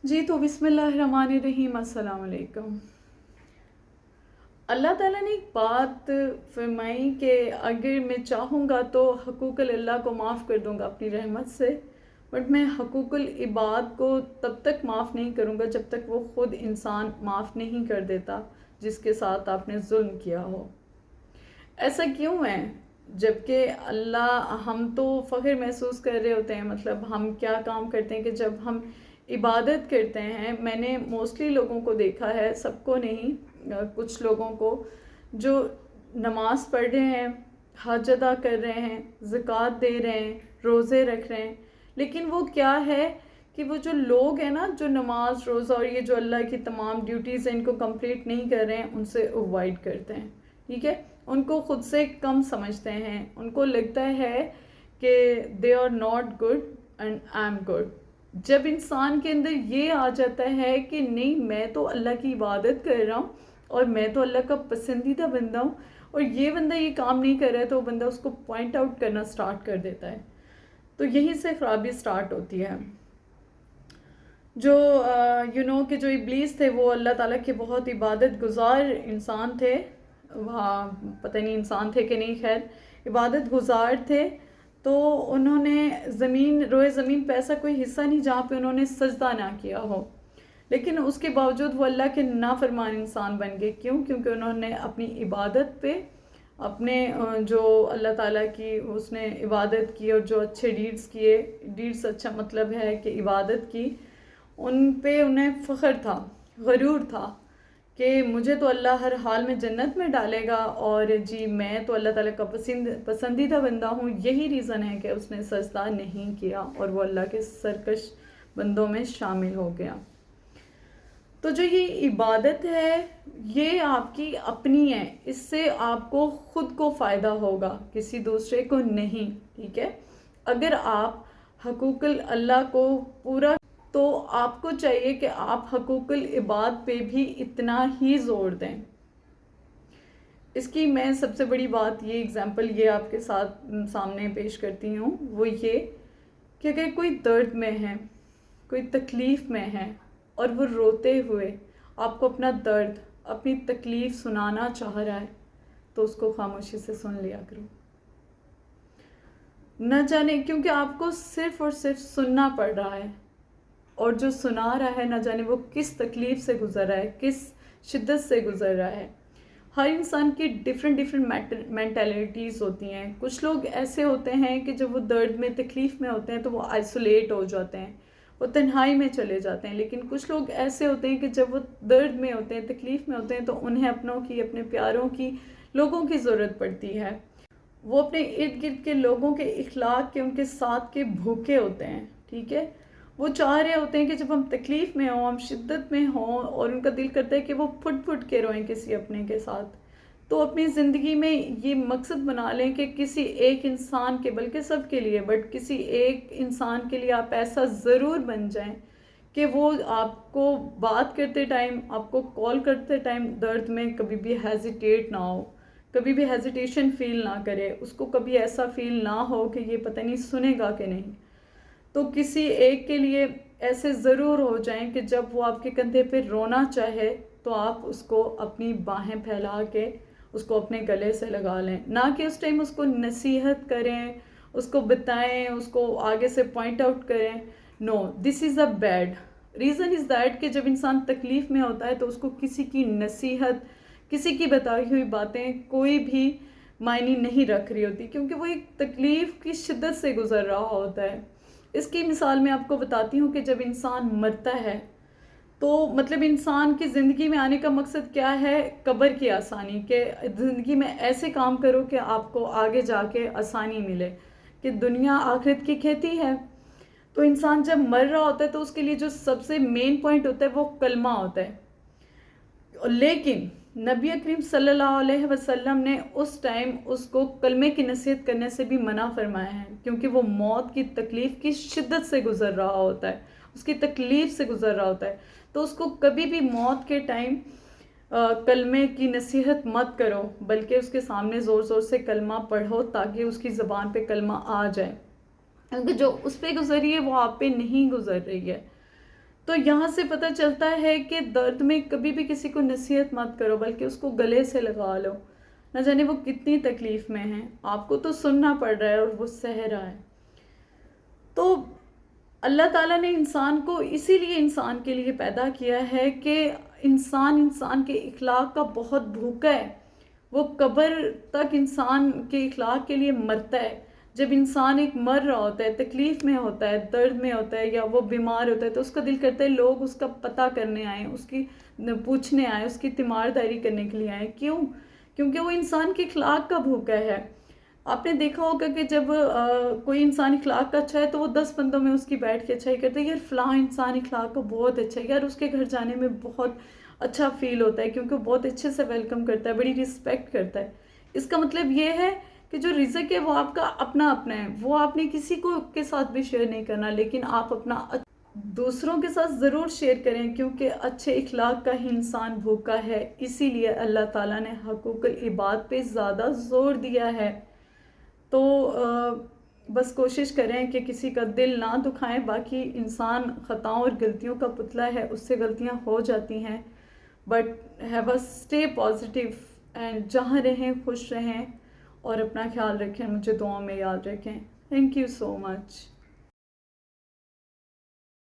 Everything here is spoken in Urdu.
جی تو بسم اللہ الرحمن الرحیم، السلام علیکم۔ اللہ تعالیٰ نے ایک بات فرمائی کہ اگر میں چاہوں گا تو حقوق اللہ کو معاف کر دوں گا اپنی رحمت سے، بٹ میں حقوق العباد کو تب تک معاف نہیں کروں گا جب تک وہ خود انسان معاف نہیں کر دیتا جس کے ساتھ آپ نے ظلم کیا ہو۔ ایسا کیوں ہے؟ جبکہ ہم تو فخر محسوس کر رہے ہوتے ہیں، مطلب ہم کیا کام کرتے ہیں کہ جب ہم عبادت کرتے ہیں، میں نے موسٹلی لوگوں کو دیکھا ہے، سب کو نہیں، کچھ لوگوں کو جو نماز پڑھ رہے ہیں، حج ادا کر رہے ہیں، زکوٰۃ دے رہے ہیں، روزے رکھ رہے ہیں، لیکن وہ کیا ہے کہ وہ جو لوگ ہیں نا، جو نماز روزہ اور یہ جو اللہ کی تمام ڈیوٹیز ہیں ان کو کمپلیٹ نہیں کر رہے ہیں، ان سے اوائڈ کرتے ہیں، ٹھیک ہے؟ ان کو خود سے کم سمجھتے ہیں، ان کو لگتا ہے کہ they are not good and I'm good. جب انسان کے اندر یہ آ جاتا ہے کہ نہیں، میں تو اللہ کی عبادت کر رہا ہوں اور میں تو اللہ کا پسندیدہ بندہ ہوں، اور یہ بندہ یہ کام نہیں کر رہا ہے، تو وہ بندہ اس کو پوائنٹ آؤٹ کرنا سٹارٹ کر دیتا ہے، تو یہیں سے خرابی سٹارٹ ہوتی ہے۔ جو کہ جو ابلیس تھے وہ اللہ تعالیٰ کے بہت عبادت گزار انسان تھے، وہاں پتہ نہیں انسان تھے کہ نہیں، خیر عبادت گزار تھے، تو انہوں نے روئے زمین پہ ایسا کوئی حصہ نہیں جہاں پہ انہوں نے سجدہ نہ کیا ہو، لیکن اس کے باوجود وہ اللہ کے نافرمان انسان بن گئے۔ کیوں؟ کیونکہ انہوں نے اپنی عبادت پہ، اپنے جو اللہ تعالیٰ کی اس نے عبادت کی اور جو اچھے ڈیڈز کیے، ڈیڈز اچھا مطلب ہے کہ عبادت کی، ان پہ انہیں فخر تھا، غرور تھا کہ مجھے تو اللہ ہر حال میں جنت میں ڈالے گا، اور جی میں تو اللہ تعالیٰ کا پسندیدہ بندہ ہوں۔ یہی ریزن ہے کہ اس نے سجدہ نہیں کیا اور وہ اللہ کے سرکش بندوں میں شامل ہو گیا۔ تو جو یہ عبادت ہے یہ آپ کی اپنی ہے، اس سے آپ کو خود کو فائدہ ہوگا، کسی دوسرے کو نہیں، ٹھیک ہے؟ اگر آپ حقوق اللہ کو پورا، تو آپ کو چاہیے کہ آپ حقوق العباد پہ بھی اتنا ہی زور دیں۔ اس کی میں سب سے بڑی بات، یہ اگزامپل یہ آپ کے ساتھ سامنے پیش کرتی ہوں، وہ یہ کہ اگر کوئی درد میں ہے، کوئی تکلیف میں ہے، اور وہ روتے ہوئے آپ کو اپنا درد، اپنی تکلیف سنانا چاہ رہا ہے، تو اس کو خاموشی سے سن لیا کرو۔ نہ جانے کیونکہ آپ کو صرف اور صرف سننا پڑ رہا ہے، اور جو سنا رہا ہے نہ جانے وہ کس تکلیف سے گزر رہا ہے، کس شدت سے گزر رہا ہے۔ ہر انسان کی ڈیفرنٹ مینٹیلٹیز ہوتی ہیں۔ کچھ لوگ ایسے ہوتے ہیں کہ جب وہ درد میں، تکلیف میں ہوتے ہیں تو وہ آئسولیٹ ہو جاتے ہیں، وہ تنہائی میں چلے جاتے ہیں، لیکن کچھ لوگ ایسے ہوتے ہیں کہ جب وہ درد میں ہوتے ہیں، تکلیف میں ہوتے ہیں، تو انہیں اپنوں کی، اپنے پیاروں کی، لوگوں کی ضرورت پڑتی ہے۔ وہ اپنے ارد گرد کے لوگوں کے اخلاق کے، ان کے ساتھ کے بھوکے ہوتے ہیں، ٹھیک ہے؟ وہ چاہ رہے ہوتے ہیں کہ جب ہم تکلیف میں ہوں، ہم شدت میں ہوں، اور ان کا دل کرتا ہے کہ وہ پھٹ پھٹ کے روئیں کسی اپنے کے ساتھ، تو اپنی زندگی میں یہ مقصد بنا لیں کہ کسی ایک انسان کے، بلکہ سب کے لیے، بٹ کسی ایک انسان کے لیے آپ ایسا ضرور بن جائیں کہ وہ آپ کو بات کرتے ٹائم، آپ کو کال کرتے ٹائم درد میں کبھی بھی ہیزیٹیٹ نہ ہو، کبھی بھی ہیزیٹیشن فیل نہ کرے، اس کو کبھی ایسا فیل نہ ہو کہ یہ پتہ نہیں سنے گا کہ نہیں۔ تو کسی ایک کے لیے ایسے ضرور ہو جائیں کہ جب وہ آپ کے کندھے پہ رونا چاہے تو آپ اس کو اپنی باہیں پھیلا کے اس کو اپنے گلے سے لگا لیں، نہ کہ اس ٹائم اس کو نصیحت کریں، اس کو بتائیں، اس کو آگے سے پوائنٹ آؤٹ کریں۔ No, this is a bad reason is that کہ جب انسان تکلیف میں ہوتا ہے تو اس کو کسی کی نصیحت، کسی کی بتائی ہوئی باتیں کوئی بھی معنی نہیں رکھ رہی ہوتی، کیونکہ وہ ایک تکلیف کی شدت سے گزر رہا ہوتا ہے۔ اس کی مثال میں آپ کو بتاتی ہوں کہ جب انسان مرتا ہے تو مطلب انسان کی زندگی میں آنے کا مقصد کیا ہے؟ قبر کی آسانی، کہ زندگی میں ایسے کام کرو کہ آپ کو آگے جا کے آسانی ملے، کہ دنیا آخرت کی کھیتی ہے۔ تو انسان جب مر رہا ہوتا ہے تو اس کے لیے جو سب سے مین پوائنٹ ہوتا ہے وہ کلمہ ہوتا ہے، لیکن نبی کریم صلی اللہ علیہ وسلم نے اس ٹائم اس کو کلمے کی نصیحت کرنے سے بھی منع فرمایا ہے، کیونکہ وہ موت کی تکلیف کی شدت سے گزر رہا ہوتا ہے، اس کی تکلیف سے گزر رہا ہوتا ہے، تو اس کو کبھی بھی موت کے ٹائم کلمے کی نصیحت مت کرو، بلکہ اس کے سامنے زور زور سے کلمہ پڑھو تاکہ اس کی زبان پہ کلمہ آ جائے، کیونکہ جو اس پہ گزری ہے وہ آپ پہ نہیں گزر رہی ہے۔ تو یہاں سے پتہ چلتا ہے کہ درد میں کبھی بھی کسی کو نصیحت مت کرو، بلکہ اس کو گلے سے لگا لو، نہ جانے وہ کتنی تکلیف میں ہیں، آپ کو تو سننا پڑ رہا ہے اور وہ سہ رہا ہے۔ تو اللہ تعالیٰ نے انسان کو اسی لیے انسان کے لیے پیدا کیا ہے کہ انسان کے اخلاق کا بہت بھوکا ہے، وہ قبر تک انسان کے اخلاق کے لیے مرتا ہے۔ جب انسان ایک مر رہا ہوتا ہے، تکلیف میں ہوتا ہے، درد میں ہوتا ہے، یا وہ بیمار ہوتا ہے، تو اس کا دل کرتا ہے لوگ اس کا پتہ کرنے آئیں، اس کی پوچھنے آئیں، اس کی تیمارداری کرنے کے لیے آئیں۔ کیوں؟ کیونکہ وہ انسان کے اخلاق کا بھوکا ہے۔ آپ نے دیکھا ہوگا کہ جب کوئی انسان اخلاق کا اچھا ہے تو وہ 10 بندوں میں اس کی بیٹھ کے اچھائی کرتے ہیں، یار فلاں انسان اخلاق کا بہت اچھا ہے، یار اس کے گھر جانے میں بہت اچھا فیل ہوتا ہے، کیونکہ وہ بہت اچھے سے ویلکم کرتا ہے، بڑی رسپیکٹ کرتا ہے۔ اس کا مطلب یہ ہے کہ جو رزق ہے وہ آپ کا اپنا اپنا ہے، وہ آپ نے کسی کو کے ساتھ بھی شیئر نہیں کرنا، لیکن آپ اپنا دوسروں کے ساتھ ضرور شیئر کریں، کیونکہ اچھے اخلاق کا ہی انسان بھوکا ہے۔ اسی لیے اللہ تعالیٰ نے حقوق العباد پہ زیادہ زور دیا ہے۔ تو بس کوشش کریں کہ کسی کا دل نہ دکھائیں، باقی انسان خطاؤں اور غلطیوں کا پتلا ہے، اس سے غلطیاں ہو جاتی ہیں، but have a stay positive and جہاں رہیں خوش رہیں اور اپنا خیال رکھیں، مجھے دعاؤں میں یاد رکھیں۔ Thank you so much.